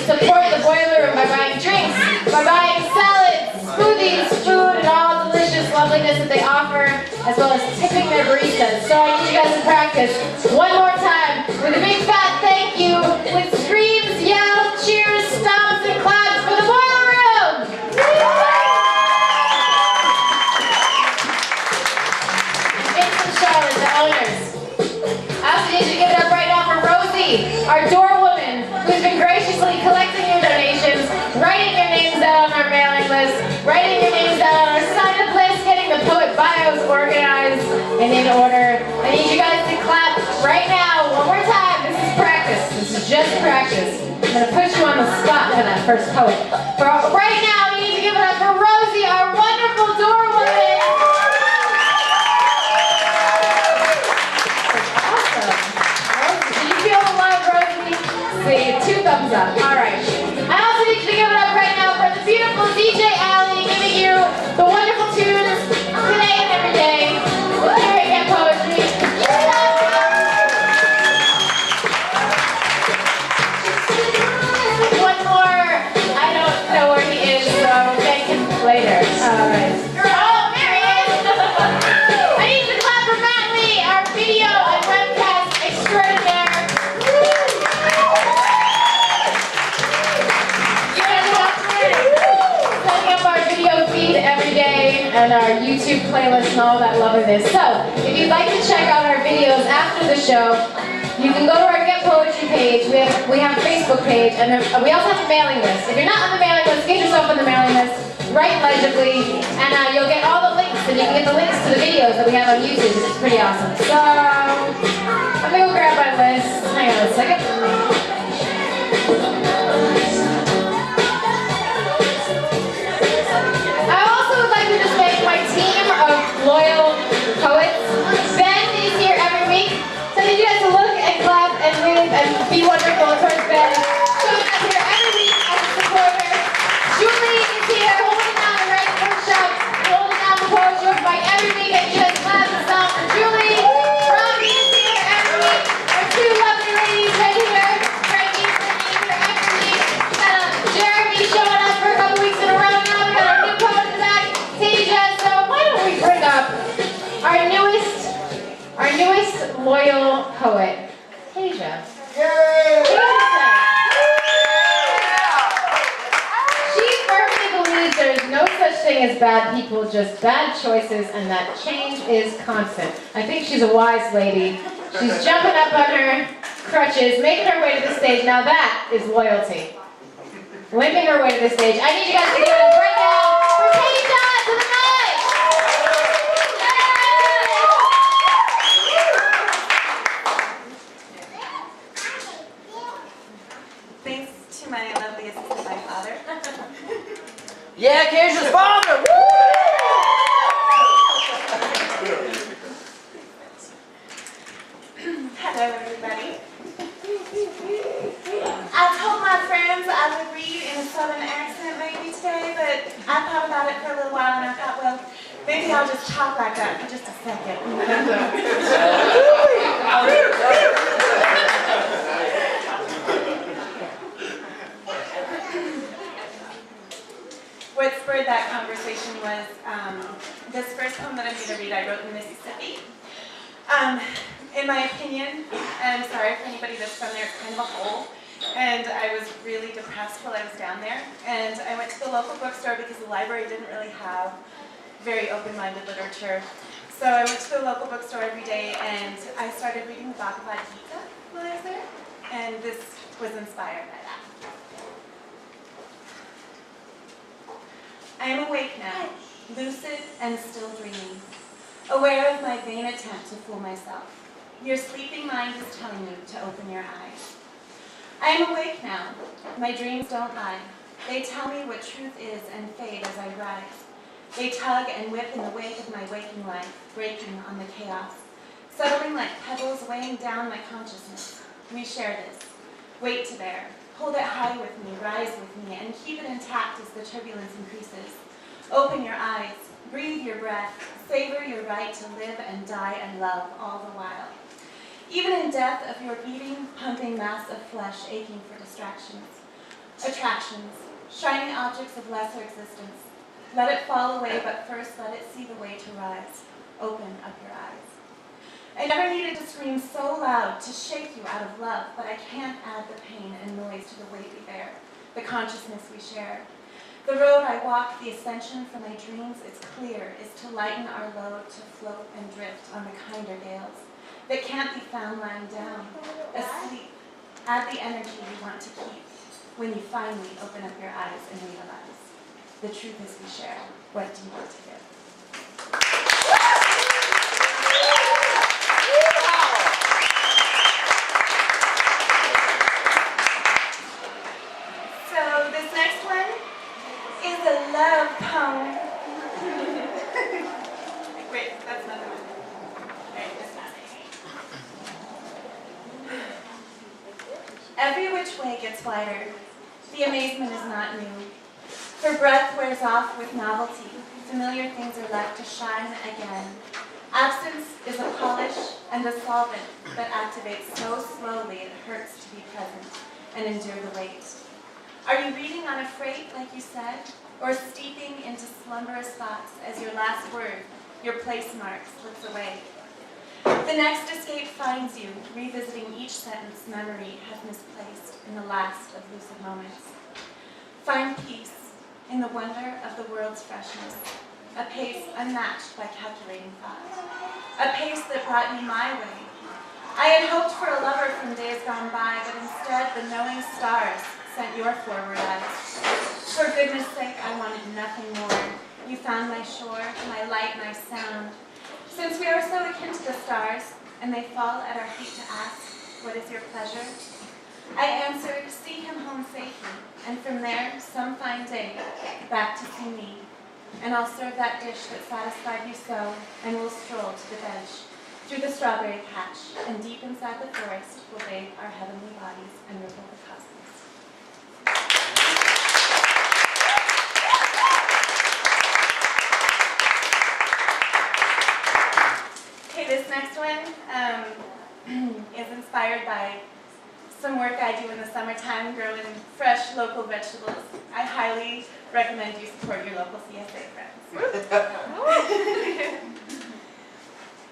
support the boiler room by buying drinks, by buying salads, smoothies, food, and all delicious loveliness that they offer, as well as tipping their baristas. So I need you guys to practice one more time with a big fat thank you, with screams, yells, cheers, stomps, and claps for the boiler room! Vince and Charlotte, the owners. I also need you to give it up right now for Rosie, our door woman, who's been graciously collecting your donations, writing your names out on our mailing list, writing your names out on our sign-up list, getting the poet bios organized and in order. I need you guys to clap right now, one more time. This is practice. This is just practice. I'm going to put you on the spot for that first poet. Right now, you need to give it up for Rosie, our wonderful door woman. See, 2 thumbs up. All right. I also need you to give it up right now for the beautiful DJ Allie, giving you the wonderful tunes today and every day. The Theory and Poetry. One more. I don't know where he is, so thank him later. All right. Oh, there he is. I need you to clap for Matt Lee, our video and webcast extraordinaire. Every day and our YouTube playlist and all that loveliness. So, if you'd like to check out our videos after the show, you can go to our Get Poetry page. We have a Facebook page, and we also have a mailing list. If you're not on the mailing list, get yourself on the mailing list, write legibly, and you'll get all the links, and you can get the links to the videos that we have on YouTube, which is pretty awesome. So, let me go grab my list. Hang on a second. Loyal poets. Ben is here every week, so I need you guys to look and clap and wave and be wonderful towards Ben. Showing up here every week as a supporter. Julie is here holding down the writing workshop, holding down the poetry open mic every week, and you guys clap and sound for Julie. Robbie is here every week. Our 2 lovely ladies right here. Frankie's here every week. Jeremy showing up for a couple weeks in a row now. We got our new poet in the back, Tasia. So why don't we bring up our newest loyal poet, Tasia. She firmly believes there's no such thing as bad people, just bad choices, and that change is constant. I think she's a wise lady. She's jumping up on her crutches, making her way to the stage. Now that is loyalty. Limping her way to the stage. I need you guys to give it up right now for Tasia to the mic. Thanks to my lovely assistant, my father. Yeah, Keisha's father! Hello, everybody. I told my friends I would read in a southern accent maybe today, but I thought about it for a little while and I thought, well, maybe I'll just talk like that for just a second. What spurred that conversation was this first poem that I'm going to read I wrote in Mississippi. In my opinion, and I'm sorry for anybody that's from there, it's kind of a hole, and I was really depressed while I was down there, and I went to the local bookstore because the library didn't really have very open-minded literature. So I went to the local bookstore every day, and I started reading the Bhagavad Gita while I was there, and this was inspired by that. I am awake now, lucid and still dreaming, aware of my vain attempt to fool myself. Your sleeping mind is telling you to open your eyes. I am awake now. My dreams don't lie. They tell me what truth is and fade as I rise. They tug and whip in the wake of my waking life, breaking on the chaos, settling like pebbles weighing down my consciousness. We share this. Weight to bear. Hold it high with me, rise with me, and keep it intact as the turbulence increases. Open your eyes, breathe your breath, savor your right to live and die and love all the while. Even in death of your beating, pumping mass of flesh aching for distractions. Attractions, shining objects of lesser existence. Let it fall away, but first let it see the way to rise. Open up your eyes. I never needed to scream so loud to shake you out of love, but I can't add the pain and noise to the weight we bear, the consciousness we share. The road I walk, the ascension for my dreams, it's clear, is to lighten our load, to float and drift on the kinder gales that can't be found lying down, asleep. Add the energy you want to keep when you finally open up your eyes and realize the truth is we share. What do you want to give? So this next one is a love poem. Wait, that's another one. Alright, this one. Every which way gets wider. The amazement is not new. For breath wears off with novelty. Familiar things are left to shine again. Absence is a polish and a solvent that activates so slowly it hurts to be present and endure the weight. Are you reading on a freight, like you said, or steeping into slumberous thoughts as your last word, your place mark, slips away? The next escape finds you, revisiting each sentence memory has misplaced in the last of lucid moments. Find peace in the wonder of the world's freshness, a pace unmatched by calculating thought, a pace that brought me my way. I had hoped for a lover from days gone by, but instead the knowing stars sent your forward eyes. For goodness sake, I wanted nothing more. You found my shore, my light, my sound. Since we are so akin to the stars, and they fall at our feet to ask, what is your pleasure? I answered, see him home safely, and from there, some fine day, back to see me. And I'll serve that dish that satisfied you so, and we'll stroll to the bench, through the strawberry patch, and deep inside the forest, we'll bathe our heavenly bodies and ripple the cosmos. Okay, this next one is inspired by some work I do in the summertime growing fresh local vegetables. I highly recommend you support your local CSA friends.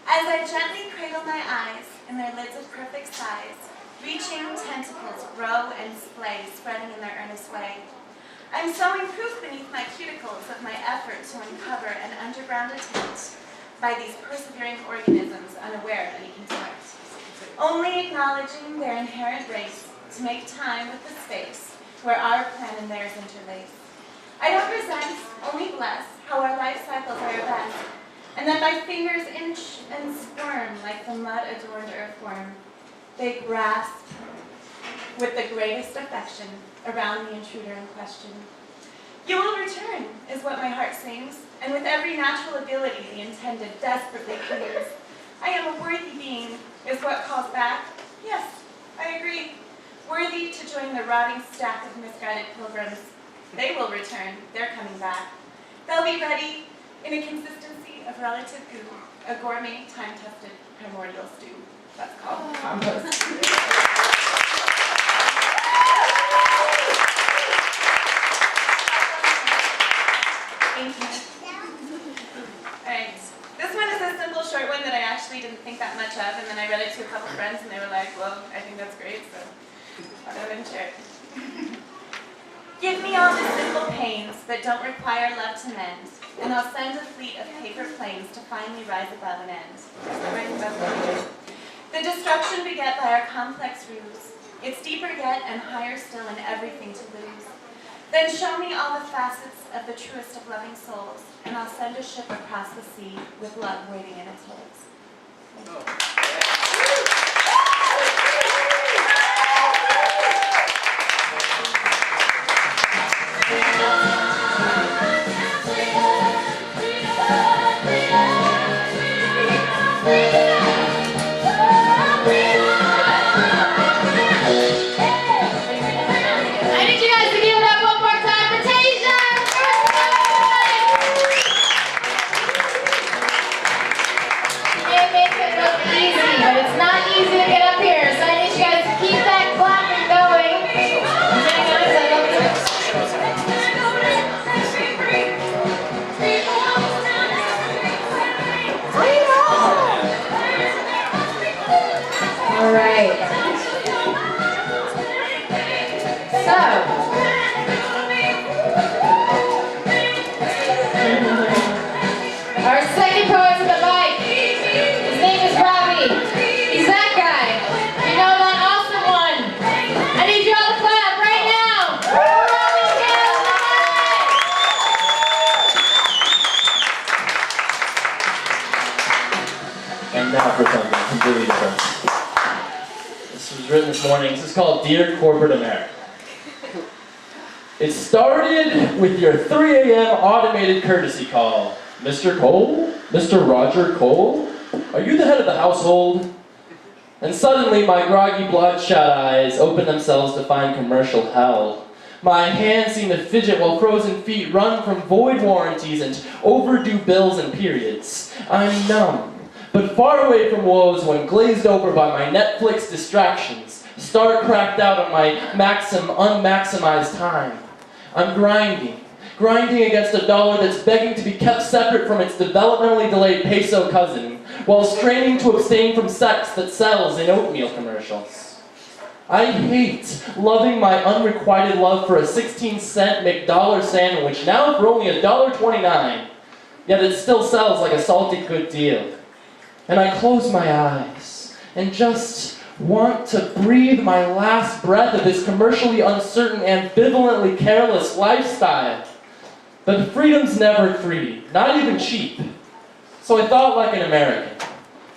As I gently cradle my eyes in their lids of perfect size, reaching tentacles grow and splay, spreading in their earnest way. I'm sowing proof beneath my cuticles of my effort to uncover an underground attempt by these persevering organisms unaware of any contempt. Only acknowledging their inherent race to make time with the space where our plan and theirs interlace. I don't resent, only bless, how our life cycles are best, and that my fingers inch and squirm like the mud-adorned earthworm. They grasp with the greatest affection around the intruder in question. You will return, is what my heart sings, and with every natural ability the intended desperately clears. I am a worthy being, is what calls back. Yes, I agree. Worthy to join the rotting stack of misguided pilgrims. They will return, they're coming back. They'll be ready in a consistency of relative goo, a gourmet, time-tested primordial stew. That's called compost. Thank you. Alright, this one is a simple short one that I actually didn't think that much of, and then I read it to a couple friends and they were like, well, I think that's great, so I'll go ahead and share it. Give me all the simple pains that don't require love to mend, and I'll send a fleet of paper planes to finally rise above an end. The destruction beget by our complex ruse, it's deeper yet and higher still in everything to lose. Then show me all the facets of the truest of loving souls, and I'll send a ship across the sea with love waiting in its holds. I need you guys to give it up one more time for Tasia! It makes it look easy, but it's not easy to get up here, so I need you guys to keep that clapping going. And now for something completely different. This was written this morning. This is called Dear Corporate America. It started with your 3 a.m. automated courtesy call. Mr. Cole? Mr. Roger Cole? Are you the head of the household? And suddenly my groggy bloodshot eyes open themselves to find commercial hell. My hands seem to fidget while frozen feet run from void warranties and overdue bills and periods. I'm numb, but far away from woes when glazed over by my Netflix distractions, star cracked out on my unmaximized time. I'm grinding against a dollar that's begging to be kept separate from its developmentally delayed peso cousin, while straining to abstain from sex that sells in oatmeal commercials. I hate loving my unrequited love for a 16-cent McDollar sandwich, now for only $1.29, yet it still sells like a salty good deal. And I close my eyes and just want to breathe my last breath of this commercially uncertain, ambivalently careless lifestyle. But freedom's never free, not even cheap. So I thought like an American.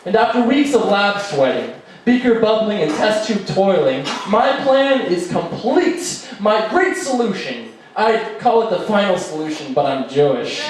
And after weeks of lab sweating, beaker bubbling and test tube toiling, my plan is complete. My great solution. I'd call it the final solution, but I'm Jewish.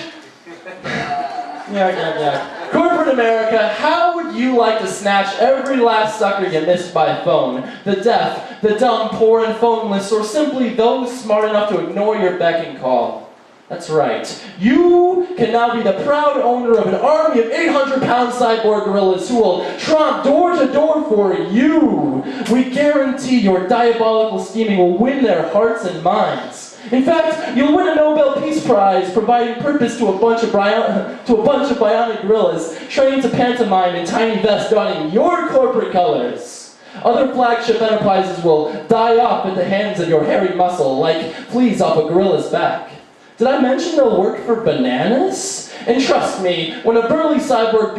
Yeah. Corporate America, how would you like to snatch every last sucker you missed by phone? The deaf, the dumb, poor, and phoneless, or simply those smart enough to ignore your beck and call? That's right. You can now be the proud owner of an army of 800-pound cyborg gorillas who will tromp door to door for you. We guarantee your diabolical scheming will win their hearts and minds. In fact, you'll win a Nobel Peace Prize providing purpose to a bunch of bionic gorillas trained to pantomime in tiny vests donning your corporate colors. Other flagship enterprises will die off at the hands of your hairy muscle like fleas off a gorilla's back. Did I mention they'll work for bananas? And trust me, when a burly cyborg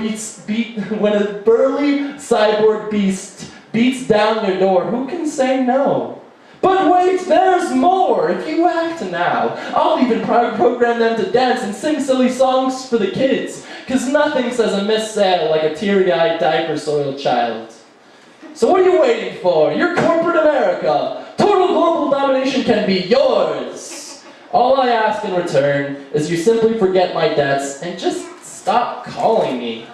beast beats down your door, who can say no? But wait, there's more! If you act now, I'll even program them to dance and sing silly songs for the kids, cause nothing says a missed sale like a teary-eyed, diaper-soiled child. So what are you waiting for? You're corporate America! Total global domination can be yours! All I ask in return is you simply forget my debts and just stop calling me.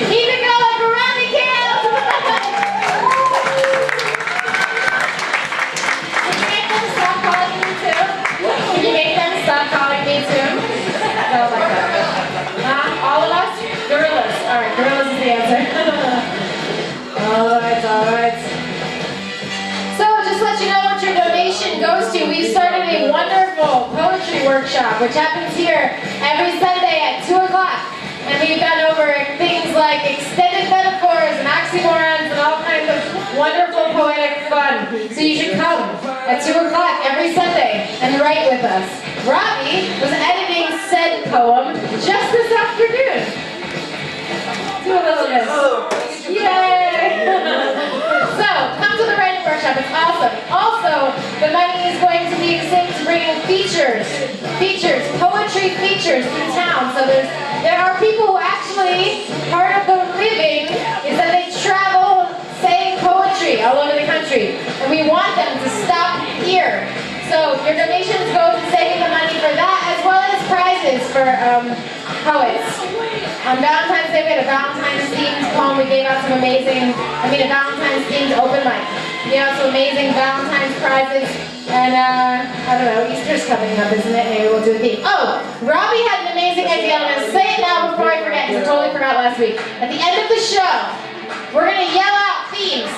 Keep it going for Robbie Kills! Can you make them stop calling me too? Can you make them stop calling me too? Oh my God. All of us? Gorillas. Alright, gorillas is the answer. Alright. So, just to let you know what your donation goes to, we've started a wonderful poetry workshop, which happens here every Sunday at 2 o'clock. And we've gone over things like extended metaphors and oxymorons and all kinds of wonderful poetic fun. So you should come at 2 o'clock every Sunday and write with us. Robbie was editing said poem just this afternoon. Do a little bit. Yay! So, come to the writing workshop. It's awesome. Also, the money is going to be saved to bring in features, poetry features through town. So there are people who actually, part of the living is that they travel saying poetry all over the country. And we want them to stop here. So your donations go to saving the money for that, as well as prizes for poets. On Valentine's Day, we had a Valentine's themed poem. We gave out some amazing, a Valentine's themed open mic. We gave out some amazing Valentine's prizes. And I don't know, Easter's coming up, isn't it? Maybe we'll do a theme. Oh, Robbie had an amazing idea. I'm going to say it now before I forget, because I totally forgot last week. At the end of the show, we're going to yell out themes.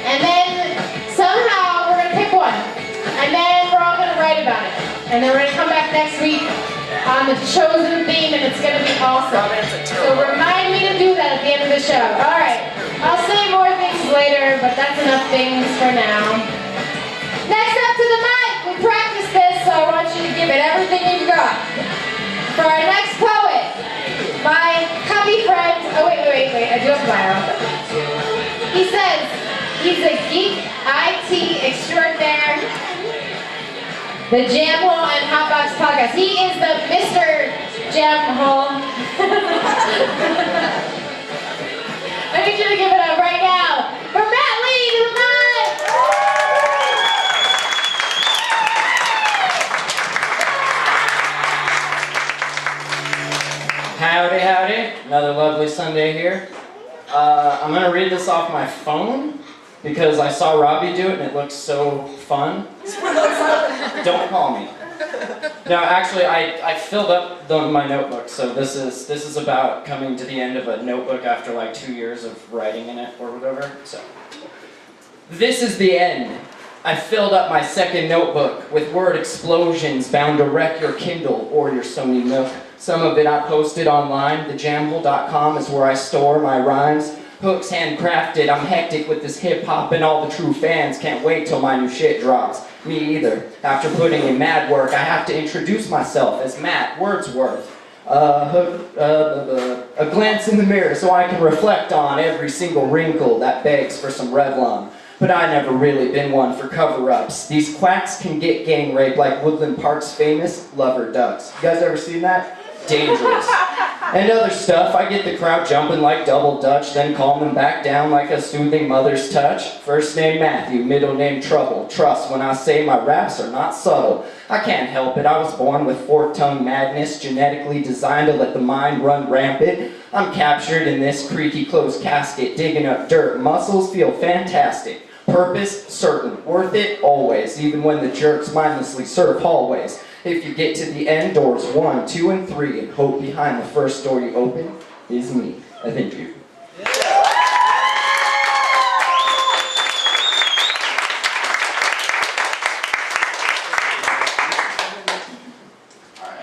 And then somehow we're going to pick one. And then we're all going to write about it. And then we're going to come back next week on the chosen theme, and it's going to be awesome. So remind me to do that at the end of the show. All right. I'll say more things later, but that's enough things for now. Next up to the mic. We practiced this, so I want you to give it everything you've got. For our next poet, my cubby friend. Oh, wait. I do have a bio. He says he's a geek IT extraordinaire. the Jamhole and Hotbox podcast. He is the Mr. Jamhole. I need you to give it up right now for Matt Lee to the mic. Howdy, howdy. Another lovely Sunday here. I'm going to read this off my phone because I saw Robbie do it and it looks so fun. Don't call me. No, actually, I filled up my notebook, so this is about coming to the end of a notebook after like 2 years of writing in it or whatever. So, this is the end. I filled up my second notebook with word explosions bound to wreck your Kindle or your Sony Nook. Some of it I posted online. TheJamhole.com is where I store my rhymes. Hooks handcrafted. I'm hectic with this hip-hop and all the true fans can't wait till my new shit drops. Me either. After putting in mad work, I have to introduce myself as Matt Wordsworth. A glance in the mirror so I can reflect on every single wrinkle that begs for some Revlon. But I never really been one for cover-ups. These quacks can get gang raped like Woodland Park's famous lover ducks. You guys ever seen that? Dangerous. And other stuff, I get the crowd jumping like double dutch, then calm them back down like a soothing mother's touch. First name Matthew, middle name Trouble. Trust when I say my raps are not subtle. I can't help it, I was born with fork-tongue madness, genetically designed to let the mind run rampant. I'm captured in this creaky closed casket, digging up dirt. Muscles feel fantastic. Purpose, certain. Worth it, always, even when the jerks mindlessly serve hallways. If you get to the end, doors 1, 2, and 3, and hope behind the first door you open is me. Thank you.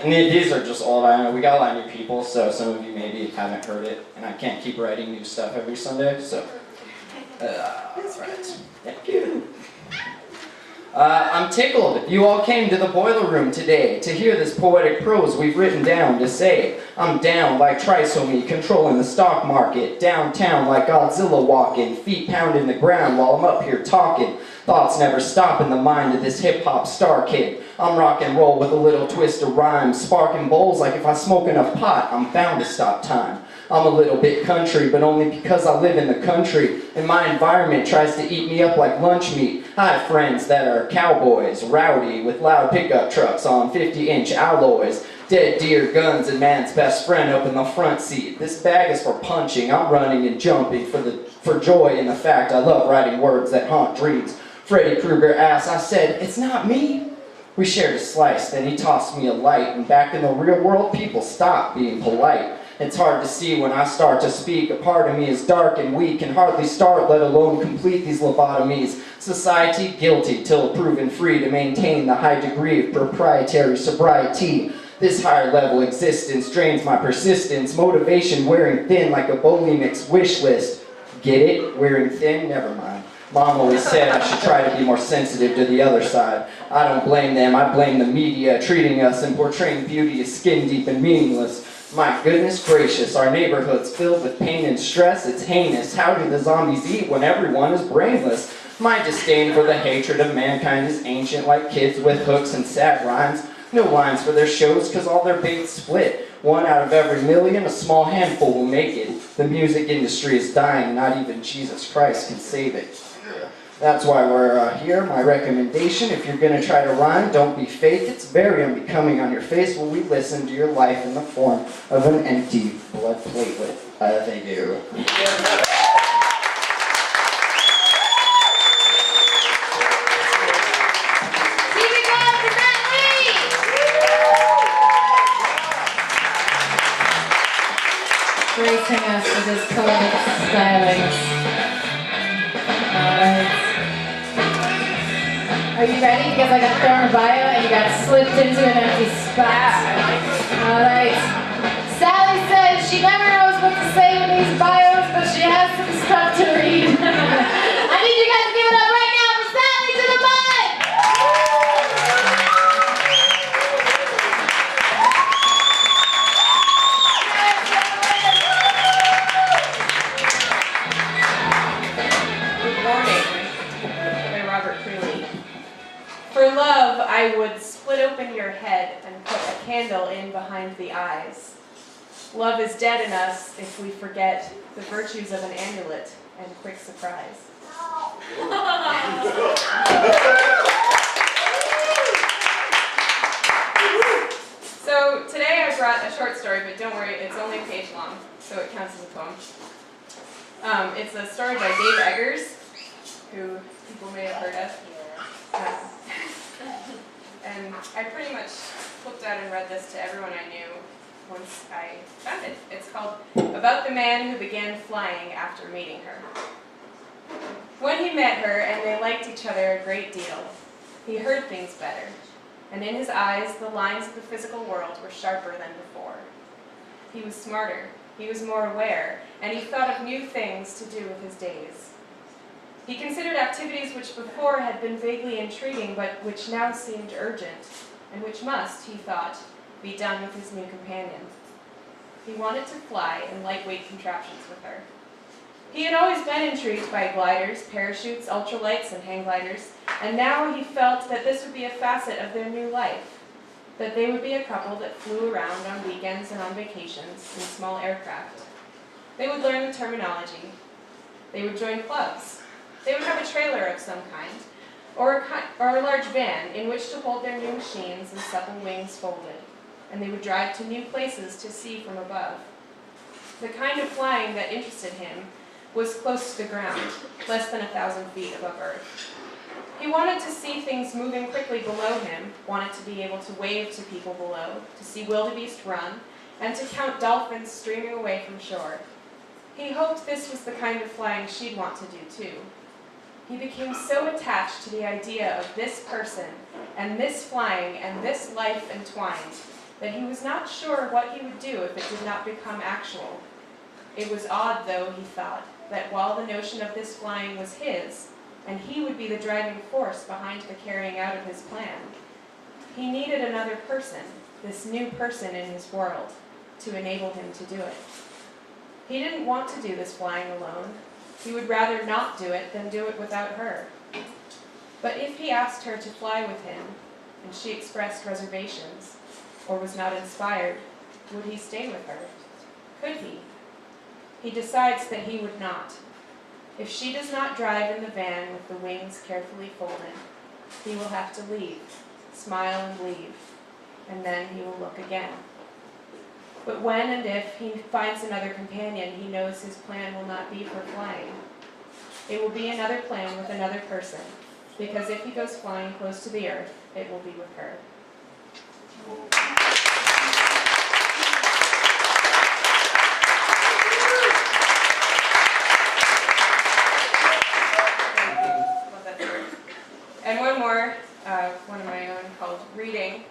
And these are just old. I know we got a lot of new people, so some of you maybe haven't heard it, and I can't keep writing new stuff every Sunday, so that's right. Thank you. I'm tickled you all came to the boiler room today to hear this poetic prose we've written down to say. I'm down like trisomy, controlling the stock market. Downtown like Godzilla walking, feet pounding the ground while I'm up here talking. Thoughts never stop in the mind of this hip-hop star kid. I'm rock and roll with a little twist of rhyme, sparking bowls like if I smoke enough pot, I'm bound to stop time. I'm a little bit country, but only because I live in the country, and my environment tries to eat me up like lunch meat. I have friends that are cowboys, rowdy, with loud pickup trucks on 50-inch alloys. Dead deer, guns, and man's best friend up in the front seat. This bag is for punching, I'm running and jumping for joy in the fact I love writing words that haunt dreams. Freddy Krueger asked, I said, it's not me. We shared a slice, then he tossed me a light, and back in the real world, people stopped being polite. It's hard to see when I start to speak. A part of me is dark and weak, can hardly start, let alone complete these lobotomies. Society guilty till proven free to maintain the high degree of proprietary sobriety. This higher level existence drains my persistence. Motivation wearing thin like a bulimic's wish list. Get it? Wearing thin? Never mind. Mom always said I should try to be more sensitive to the other side. I don't blame them, I blame the media, treating us and portraying beauty as skin deep and meaningless. My goodness gracious, our neighborhood's filled with pain and stress, it's heinous. How do the zombies eat when everyone is brainless? My disdain for the hatred of mankind is ancient, like kids with hooks and sad rhymes. No lines for their shows, cause all their bait's split. 1 out of every million, a small handful will make it. The music industry is dying, not even Jesus Christ can save it. That's why we're here. My recommendation, if you're going to try to rhyme, don't be fake. It's very unbecoming on your face when we listen to your life in the form of an empty blood platelet. Thank you. Gracing us with his poetic stylings. Alright. Are you ready? Because I got thrown a bio and you got slipped into an empty spot. Alright. Sally says she never knows what to say in these bios, but she has some stuff to read. I need you guys to give it up right now for Sally to the mic! For love, I would split open your head and put a candle in behind the eyes. Love is dead in us if we forget the virtues of an amulet and quick surprise. So today I brought a short story, but don't worry, it's only a page long, so it counts as a poem. It's a story by Dave Eggers, who people may have heard of. And I pretty much flipped out and read this to everyone I knew once I found it. It's called About the Man Who Began Flying After Meeting Her. When he met her and they liked each other a great deal, he heard things better, and in his eyes the lines of the physical world were sharper than before. He was smarter, he was more aware, and he thought of new things to do with his days. He considered activities which before had been vaguely intriguing but which now seemed urgent, and which must, he thought, be done with his new companion. He wanted to fly in lightweight contraptions with her. He had always been intrigued by gliders, parachutes, ultralights, and hang gliders, and now he felt that this would be a facet of their new life, that they would be a couple that flew around on weekends and on vacations in small aircraft. They would learn the terminology. They would join clubs. They would have a trailer of some kind, or a large van in which to hold their new machines and supple wings folded, and they would drive to new places to see from above. The kind of flying that interested him was close to the ground, less than 1,000 feet above Earth. He wanted to see things moving quickly below him, wanted to be able to wave to people below, to see wildebeest run, and to count dolphins streaming away from shore. He hoped this was the kind of flying she'd want to do too. He became so attached to the idea of this person, and this flying, and this life entwined, that he was not sure what he would do if it did not become actual. It was odd, though, he thought, that while the notion of this flying was his, and he would be the driving force behind the carrying out of his plan, he needed another person, this new person in his world, to enable him to do it. He didn't want to do this flying alone. He would rather not do it than do it without her. But if he asked her to fly with him, and she expressed reservations, or was not inspired, would he stay with her? Could he? He decides that he would not. If she does not drive in the van with the wings carefully folded, he will have to leave, smile and leave, and then he will look again. But when and if he finds another companion, he knows his plan will not be for flying. It will be another plan with another person, because if he goes flying close to the earth, it will be with her. And one more, one of my own, called Reading.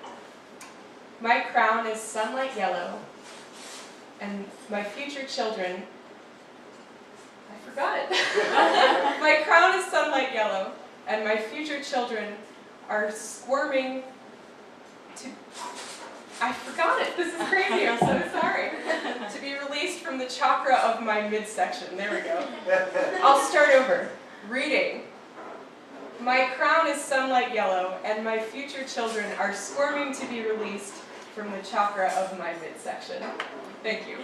My crown is sunlight yellow, and my future children, I forgot it. My crown is sunlight yellow, and my future children are squirming to, I forgot it, this is crazy, I'm so sorry. To be released from the chakra of my midsection, there we go. I'll start over. Reading. My crown is sunlight yellow, and my future children are squirming to be released from the chakra of my midsection. Thank you.